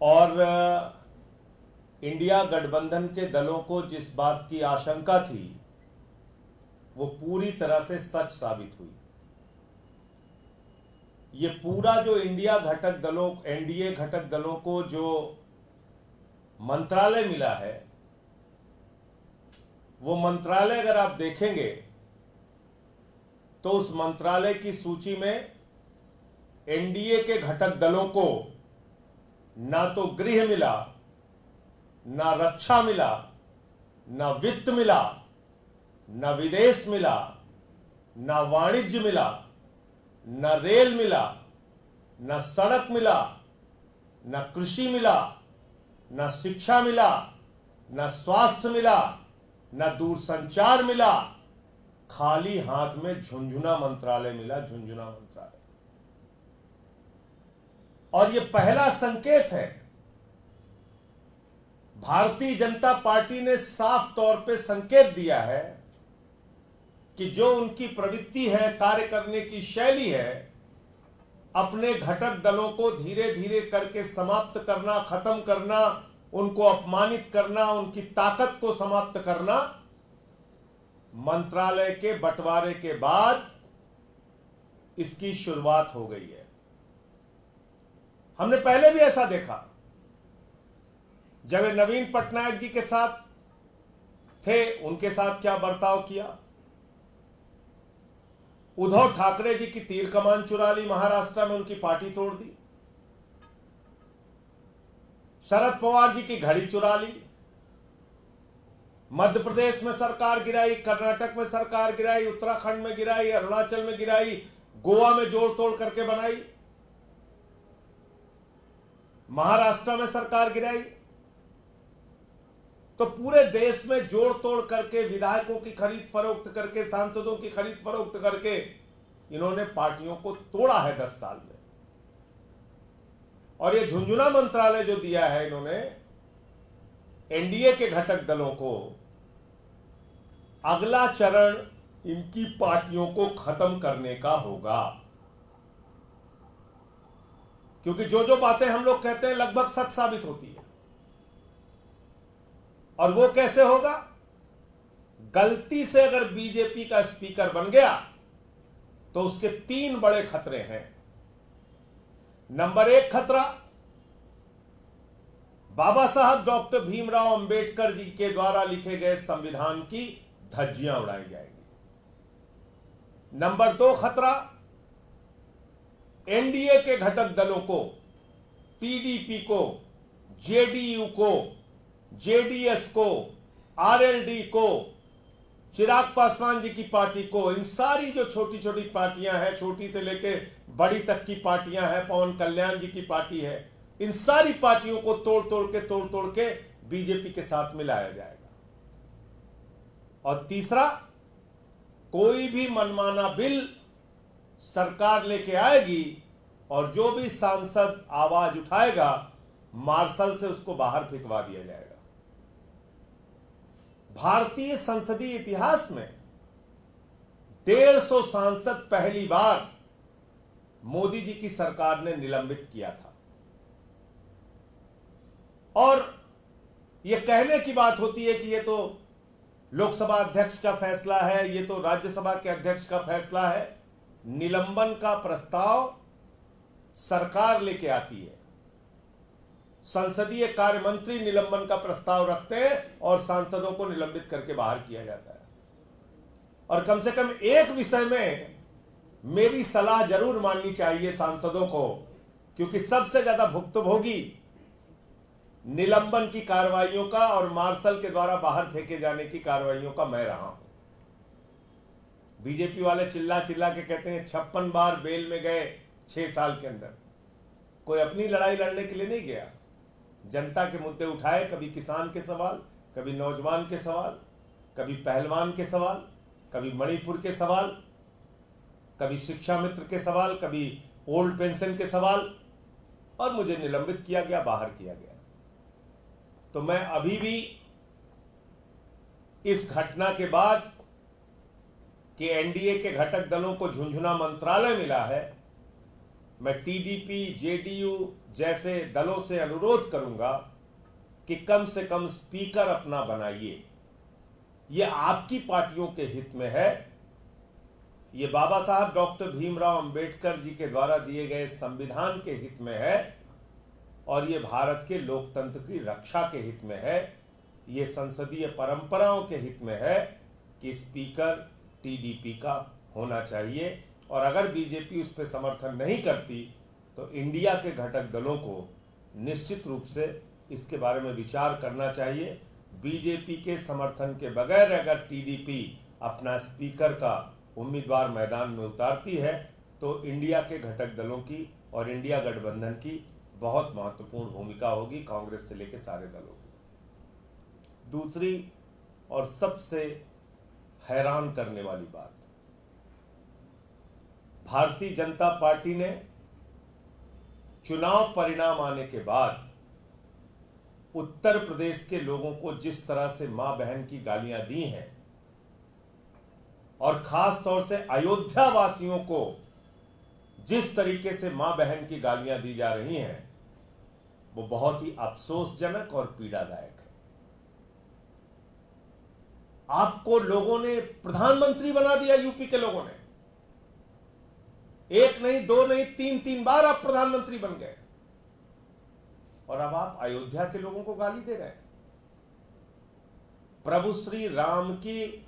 और इंडिया गठबंधन के दलों को जिस बात की आशंका थी वो पूरी तरह से सच साबित हुई। ये पूरा जो इंडिया घटक दलों, एनडीए घटक दलों को जो मंत्रालय मिला है, वो मंत्रालय अगर आप देखेंगे तो उस मंत्रालय की सूची में एनडीए के घटक दलों को ना तो गृह मिला, ना रक्षा मिला, ना वित्त मिला, ना विदेश मिला, ना वाणिज्य मिला, ना रेल मिला, ना सड़क मिला, ना कृषि मिला, ना शिक्षा मिला, ना स्वास्थ्य मिला, ना दूरसंचार मिला। खाली हाथ में झुंझुना मंत्रालय मिला, झुंझुना मंत्रालय। और यह पहला संकेत है। भारतीय जनता पार्टी ने साफ तौर पे संकेत दिया है कि जो उनकी प्रवृत्ति है, कार्य करने की शैली है, अपने घटक दलों को धीरे धीरे करके समाप्त करना, खत्म करना, उनको अपमानित करना, उनकी ताकत को समाप्त करना, मंत्रालय के बंटवारे के बाद इसकी शुरुआत हो गई है। हमने पहले भी ऐसा देखा। जब वे नवीन पटनायक जी के साथ थे, उनके साथ क्या बर्ताव किया। उद्धव ठाकरे जी की तीर कमान चुरा ली, महाराष्ट्र में उनकी पार्टी तोड़ दी। शरद पवार जी की घड़ी चुरा ली, मध्य प्रदेश में सरकार गिराई, कर्नाटक में सरकार गिराई, उत्तराखंड में गिराई, अरुणाचल में गिराई, गोवा में जोड़ तोड़ करके बनाई, महाराष्ट्र में सरकार गिराई। तो पूरे देश में जोड़ तोड़ करके, विधायकों की खरीद फरोख्त करके, सांसदों की खरीद फरोख्त करके इन्होंने पार्टियों को तोड़ा है 10 साल में। और ये झुंझुना मंत्रालय जो दिया है इन्होंने एनडीए के घटक दलों को, अगला चरण इनकी पार्टियों को खत्म करने का होगा। क्योंकि जो जो बातें हम लोग कहते हैं लगभग सच साबित होती है। और वो कैसे होगा? गलती से अगर बीजेपी का स्पीकर बन गया तो उसके 3 बड़े खतरे हैं। नंबर 1 खतरा, बाबा साहब डॉक्टर भीमराव अंबेडकर जी के द्वारा लिखे गए संविधान की धज्जियां उड़ाई जाएंगी। नंबर 2 खतरा, एनडीए के घटक दलों को, टीडीपी को, जेडीयू को, जेडीएस को, आरएलडी को, चिराग पासवान जी की पार्टी को, इन सारी जो छोटी छोटी पार्टियां हैं, छोटी से लेके बड़ी तक की पार्टियां हैं, पवन कल्याण जी की पार्टी है, इन सारी पार्टियों को तोड़ तोड़ के बीजेपी के साथ मिलाया जाएगा। और तीसरा, कोई भी मनमाना बिल सरकार लेके आएगी और जो भी सांसद आवाज उठाएगा, मार्शल से उसको बाहर फेंकवा दिया जाएगा। भारतीय संसदीय इतिहास में 150 सांसद पहली बार मोदी जी की सरकार ने निलंबित किया था। और यह कहने की बात होती है कि यह तो लोकसभा अध्यक्ष का फैसला है, यह तो राज्यसभा के अध्यक्ष का फैसला है। निलंबन का प्रस्ताव सरकार लेके आती है। संसदीय कार्य मंत्री निलंबन का प्रस्ताव रखते हैं और सांसदों को निलंबित करके बाहर किया जाता है। और कम से कम एक विषय में मेरी सलाह जरूर माननी चाहिए सांसदों को, क्योंकि सबसे ज्यादा भुक्तभोगी निलंबन की कार्रवाइयों का और मार्शल के द्वारा बाहर फेंके जाने की कार्रवाइयों का मैं रहा हूं। बीजेपी वाले चिल्ला चिल्ला के कहते हैं 56 बार बेल में गए 6 साल के अंदर। कोई अपनी लड़ाई लड़ने के लिए नहीं गया, जनता के मुद्दे उठाए, कभी किसान के सवाल, कभी नौजवान के सवाल, कभी पहलवान के सवाल, कभी मणिपुर के सवाल, कभी शिक्षा मित्र के सवाल, कभी ओल्ड पेंशन के सवाल, और मुझे निलंबित किया गया, बाहर किया गया। तो मैं अभी भी इस घटना के बाद कि एनडीए के घटक दलों को झुंझुना मंत्रालय मिला है, मैं टीडीपी, जेडीयू जैसे दलों से अनुरोध करूंगा कि कम से कम स्पीकर अपना बनाइए। ये आपकी पार्टियों के हित में है, ये बाबा साहब डॉक्टर भीमराव अंबेडकर जी के द्वारा दिए गए संविधान के हित में है और ये भारत के लोकतंत्र की रक्षा के हित में है। ये संसदीय परंपराओं के हित में है कि स्पीकर टीडीपी का होना चाहिए और अगर बीजेपी उस पर समर्थन नहीं करती तो इंडिया के घटक दलों को निश्चित रूप से इसके बारे में विचार करना चाहिए। बीजेपी के समर्थन के बगैर अगर टीडीपी अपना स्पीकर का उम्मीदवार मैदान में उतारती है तो इंडिया के घटक दलों की और इंडिया गठबंधन की बहुत महत्वपूर्ण भूमिका होगी, कांग्रेस से लेकर सारे दलों की। दूसरी और सबसे हैरान करने वाली बात, भारतीय जनता पार्टी ने चुनाव परिणाम आने के बाद उत्तर प्रदेश के लोगों को जिस तरह से मां बहन की गालियां दी हैं और खास तौर से अयोध्या वासियों को जिस तरीके से मां बहन की गालियां दी जा रही हैं, वो बहुत ही अफसोसजनक और पीड़ादायक है। आपको लोगों ने प्रधानमंत्री बना दिया, यूपी के लोगों ने। एक नहीं, दो नहीं, तीन बार आप प्रधानमंत्री बन गए और अब आप अयोध्या के लोगों को गाली दे रहे हैं। प्रभु श्री राम की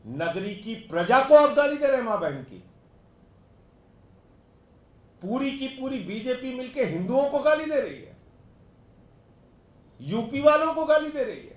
नगरी की प्रजा को आप गाली दे रहे हैं, मां बहन की। पूरी की पूरी बीजेपी मिलकर हिंदुओं को गाली दे रही है, यूपी वालों को गाली दे रही है।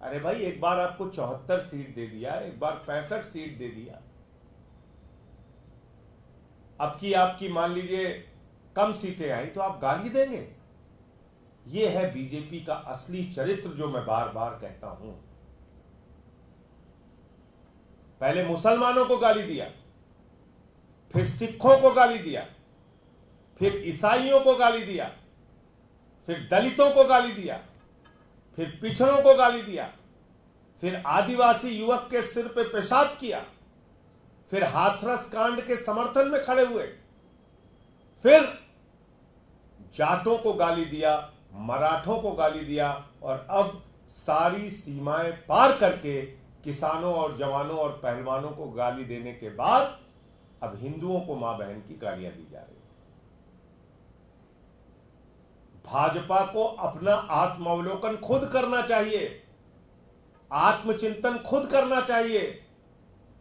अरे भाई, एक बार आपको 74 सीट दे दिया, एक बार 65 सीट दे दिया, अब की आपकी मान लीजिए कम सीटें आई तो आप गाली देंगे? यह है बीजेपी का असली चरित्र, जो मैं बार बार कहता हूं। पहले मुसलमानों को गाली दिया, फिर सिखों को गाली दिया, फिर ईसाइयों को गाली दिया, फिर दलितों को गाली दिया, फिर पिछड़ों को गाली दिया, फिर आदिवासी युवक के सिर पे पेशाब किया, फिर हाथरस कांड के समर्थन में खड़े हुए, फिर जाटों को गाली दिया, मराठों को गाली दिया और अब सारी सीमाएं पार करके किसानों और जवानों और पहलवानों को गाली देने के बाद अब हिंदुओं को मां बहन की गालियां दी जा रही है। भाजपा को अपना आत्मावलोकन खुद करना चाहिए, आत्मचिंतन खुद करना चाहिए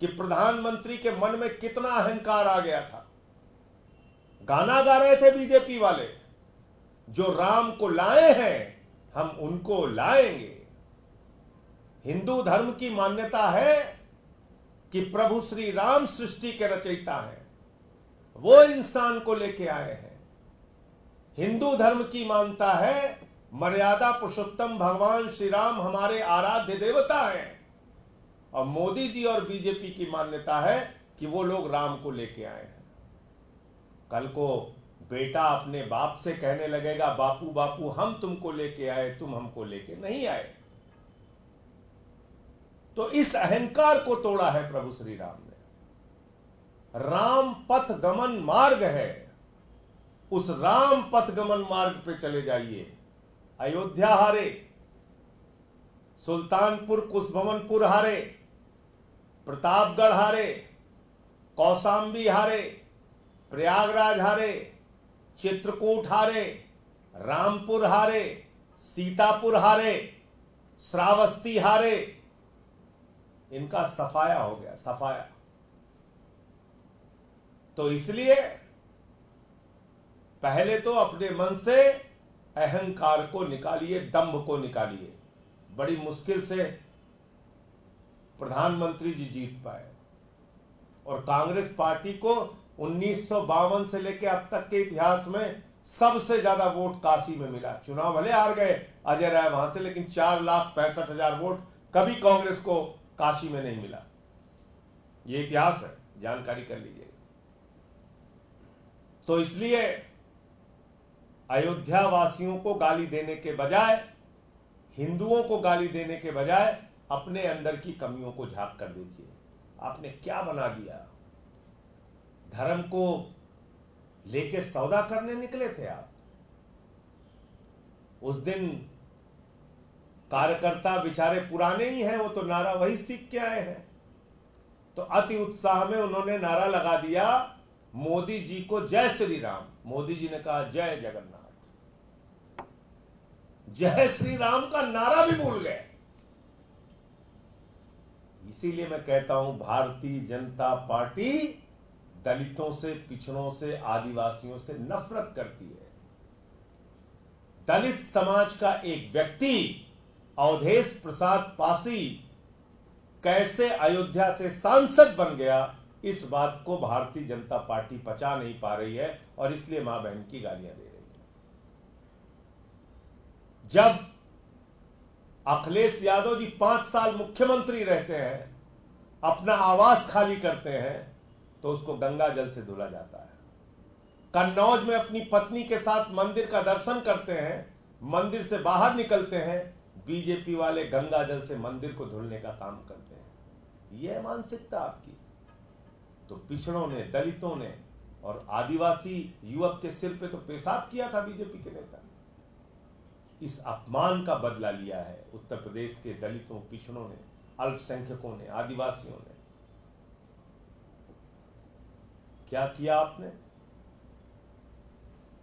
कि प्रधानमंत्री के मन में कितना अहंकार आ गया था। गाना गा रहे थे बीजेपी वाले, जो राम को लाए हैं हम उनको लाएंगे। हिंदू धर्म की मान्यता है कि प्रभु श्री राम सृष्टि के रचयिता हैं, वो इंसान को लेके आए हैं। हिंदू धर्म की मान्यता है मर्यादा पुरुषोत्तम भगवान श्री राम हमारे आराध्य देवता हैं, और मोदी जी और बीजेपी की मान्यता है कि वो लोग राम को लेके आए हैं। कल को बेटा अपने बाप से कहने लगेगा, बापू बापू हम तुमको लेके आए, तुम हमको लेके नहीं आए। तो इस अहंकार को तोड़ा है प्रभु श्री राम ने। राम पथ गमन मार्ग है, उस राम पथ गमन मार्ग पे चले जाइए। अयोध्या हारे, सुल्तानपुर कुशभवनपुर हारे, प्रतापगढ़ हारे, कौशाम्बी हारे, प्रयागराज हारे, चित्रकूट हारे, रामपुर हारे, सीतापुर हारे, श्रावस्ती हारे। इनका सफाया हो गया, सफाया। तो इसलिए पहले तो अपने मन से अहंकार को निकालिए, दंभ को निकालिए। बड़ी मुश्किल से प्रधानमंत्री जी जीत पाए और कांग्रेस पार्टी को 1952 से लेकर अब तक के इतिहास में सबसे ज्यादा वोट काशी में मिला। चुनाव भले हार गए अजय राय वहां से, लेकिन 4,65,000 वोट कभी कांग्रेस को काशी में नहीं मिला। यह इतिहास है, जानकारी कर लीजिए। तो इसलिए अयोध्या वासियों को गाली देने के बजाय, हिंदुओं को गाली देने के बजाय अपने अंदर की कमियों को झांक कर देखिए। आपने क्या बना दिया? धर्म को लेके सौदा करने निकले थे आप। उस दिन कार्यकर्ता बेचारे पुराने ही हैं, वो तो नारा वही सीख के आए हैं। तो अति उत्साह में उन्होंने नारा लगा दिया, मोदी जी को जय श्री राम। मोदी जी ने कहा जय जगन्नाथ। जय श्री राम का नारा भी भूल गए। इसीलिए मैं कहता हूं, भारतीय जनता पार्टी दलितों से, पिछड़ों से, आदिवासियों से नफरत करती है। दलित समाज का एक व्यक्ति अवधेश प्रसाद पासी कैसे अयोध्या से सांसद बन गया, इस बात को भारतीय जनता पार्टी पचा नहीं पा रही है और इसलिए मां बहन की गालियां दे रही है। जब अखिलेश यादव जी 5 साल मुख्यमंत्री रहते हैं, अपना आवास खाली करते हैं, तो उसको गंगा जल से धुला जाता है। कन्नौज में अपनी पत्नी के साथ मंदिर का दर्शन करते हैं, मंदिर से बाहर निकलते हैं, बीजेपी वाले गंगा जल से मंदिर को धुलने का काम करते हैं। यह मानसिकता आपकी। तो पिछड़ों ने, दलितों ने और आदिवासी युवक के सिर पे तो पेशाब किया था बीजेपी के नेता ने। इस अपमान का बदला लिया है उत्तर प्रदेश के दलितों, पिछड़ों ने, अल्पसंख्यकों ने, आदिवासियों ने। क्या किया आपने?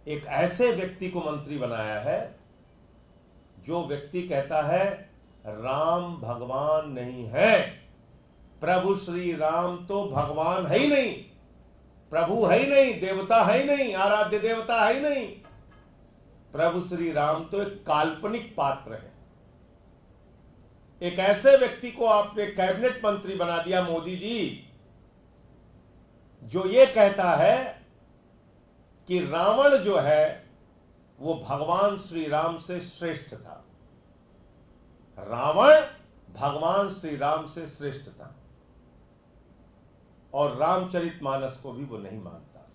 एक ऐसे व्यक्ति को मंत्री बनाया है जो व्यक्ति कहता है राम भगवान नहीं है। प्रभु श्री राम तो भगवान है ही नहीं, प्रभु है ही नहीं, देवता है ही नहीं, आराध्य देवता है ही नहीं। प्रभु श्री राम तो एक काल्पनिक पात्र है। एक ऐसे व्यक्ति को आपने कैबिनेट मंत्री बना दिया मोदी जी, जो ये कहता है कि रावण जो है वो भगवान श्री राम से श्रेष्ठ था। रावण भगवान श्री राम से श्रेष्ठ था और रामचरितमानस को भी वो नहीं मानता।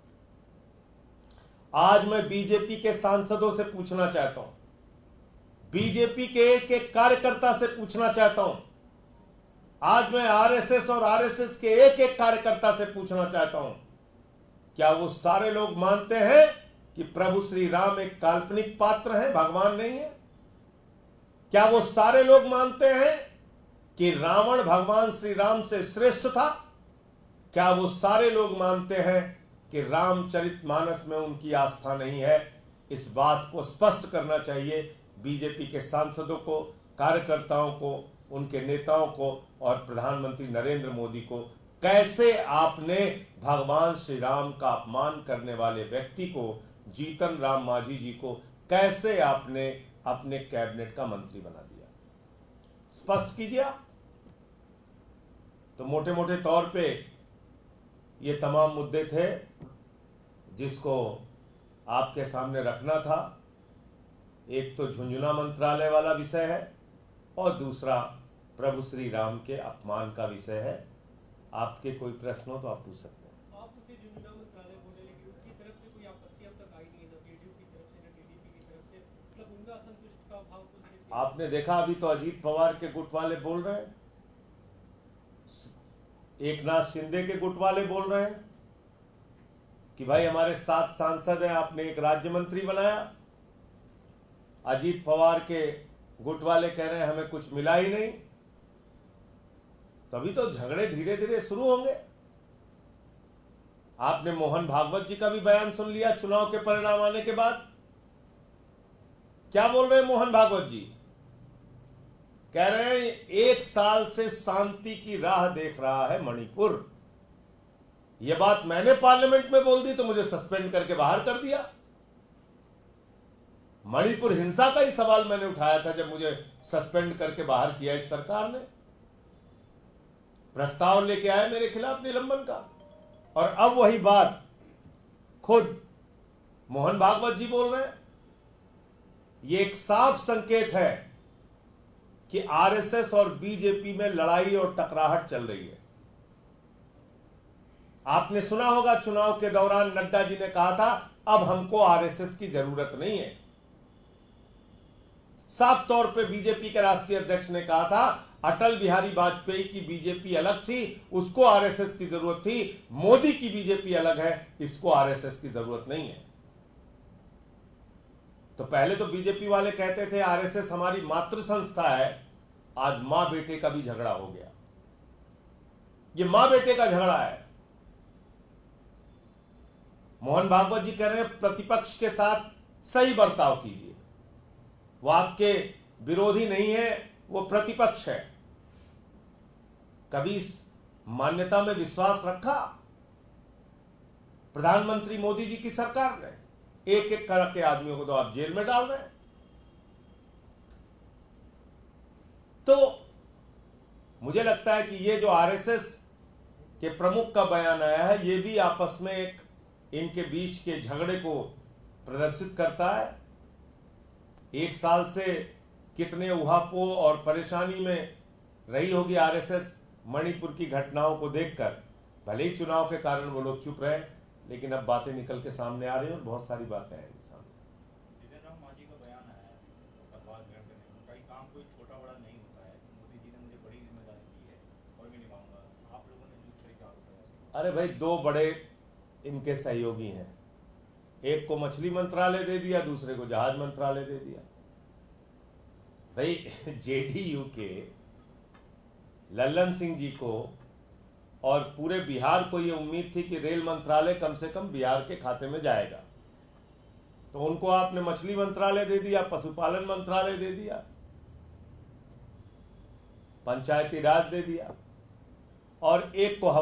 आज मैं बीजेपी के सांसदों से पूछना चाहता हूं, बीजेपी के एक एक कार्यकर्ता से पूछना चाहता हूं, आज मैं आरएसएस और आरएसएस के एक एक कार्यकर्ता से पूछना चाहता हूं, क्या वो सारे लोग मानते हैं कि प्रभु श्री राम एक काल्पनिक पात्र है, भगवान नहीं है? क्या वो सारे लोग मानते हैं कि रावण भगवान श्री राम से श्रेष्ठ था? क्या वो सारे लोग मानते हैं कि रामचरितमानस में उनकी आस्था नहीं है? इस बात को स्पष्ट करना चाहिए बीजेपी के सांसदों को, कार्यकर्ताओं को, उनके नेताओं को और प्रधानमंत्री नरेंद्र मोदी को। कैसे आपने भगवान श्री राम का अपमान करने वाले व्यक्ति को, जीतन राम मांझी जी को, कैसे आपने अपने कैबिनेट का मंत्री बना दिया? स्पष्ट कीजिए आप। तो मोटे मोटे तौर पे ये तमाम मुद्दे थे जिसको आपके सामने रखना था। एक तो झुंझुनू मंत्रालय वाला विषय है और दूसरा प्रभु श्री राम के अपमान का विषय है। आपके कोई प्रश्न हो तो आप पूछ सकते हैं। आप उसे झुंझुनू मंत्रालय बोले, लेकिन उनकी तरफ से कोई आपत्ति अब तक आई नहीं है, ना जेडीयू की तरफ से, ना टीडीपी की तरफ से, मतलब उनका असंतुष्ट का भाव कुछ। आपने देखा अभी तो अजीत पवार के गुट वाले बोल रहे हैं, एकनाथ शिंदे के गुट वाले बोल रहे हैं कि भाई हमारे 7 सांसद हैं, आपने एक राज्य मंत्री बनाया। अजीत पवार के गुट वाले कह रहे हैं हमें कुछ मिला ही नहीं। तभी तो झगड़े धीरे धीरे शुरू होंगे। आपने मोहन भागवत जी का भी बयान सुन लिया चुनाव के परिणाम आने के बाद। क्या बोल रहे हैं मोहन भागवत जी? कह रहे हैं 1 साल से शांति की राह देख रहा है मणिपुर। यह बात मैंने पार्लियामेंट में बोल दी तो मुझे सस्पेंड करके बाहर कर दिया। मणिपुर हिंसा का ही सवाल मैंने उठाया था जब मुझे सस्पेंड करके बाहर किया इस सरकार ने। प्रस्ताव लेके आए मेरे खिलाफ निलंबन का, और अब वही बात खुद मोहन भागवत जी बोल रहे हैं। यह एक साफ संकेत है कि आरएसएस और बीजेपी में लड़ाई और टकराहट चल रही है। आपने सुना होगा चुनाव के दौरान नड्डा जी ने कहा था अब हमको आरएसएस की जरूरत नहीं है। साफ तौर पे बीजेपी के राष्ट्रीय अध्यक्ष ने कहा था अटल बिहारी वाजपेयी की बीजेपी अलग थी, उसको आरएसएस की जरूरत थी। मोदी की बीजेपी अलग है, इसको आरएसएस की जरूरत नहीं है। तो पहले तो बीजेपी वाले कहते थे आरएसएस हमारी मातृ संस्था है, आज मां बेटे का भी झगड़ा हो गया। ये मां बेटे का झगड़ा है। मोहन भागवत जी कह रहे हैं प्रतिपक्ष के साथ सही बर्ताव कीजिए। वो आपके विरोधी नहीं है, वो प्रतिपक्ष है। कभी इस मान्यता में विश्वास रखा? प्रधानमंत्री मोदी जी की सरकार ने एक एक करके आदमियों को तो आप जेल में डाल रहे हैं। तो मुझे लगता है कि ये जो आरएसएस के प्रमुख का बयान आया है, ये भी आपस में एक इनके बीच के झगड़े को प्रदर्शित करता है। एक साल से कितने उहापोह और परेशानी में रही होगी आरएसएस मणिपुर की घटनाओं को देखकर। भले ही चुनाव के कारण वो लोग चुप रहे, लेकिन अब बातें निकल के सामने आ रही हैं और बहुत सारी बातें आएंगी सामने। जितेंद्र राम मांझी का बयान आया है अखबार में, कई काम कोई छोटा बड़ा नहीं होता है, मोदी जी ने मुझे बड़ी जिम्मेदारी दी है और मैं निभाऊंगा। आप लोगों ने जिस तरह का आरोप लगाया। अरे भाई, दो बड़े इनके सहयोगी हैं, एक को मछली मंत्रालय दे दिया, दूसरे को जहाज मंत्रालय दे दिया। भाई जेडीयू के लल्लन सिंह जी को और पूरे बिहार को ये उम्मीद थी कि रेल मंत्रालय कम से कम बिहार के खाते में जाएगा, तो उनको आपने मछली मंत्रालय दे दिया, पशुपालन मंत्रालय दे दिया, पंचायती राज दे दिया, और एक को हवा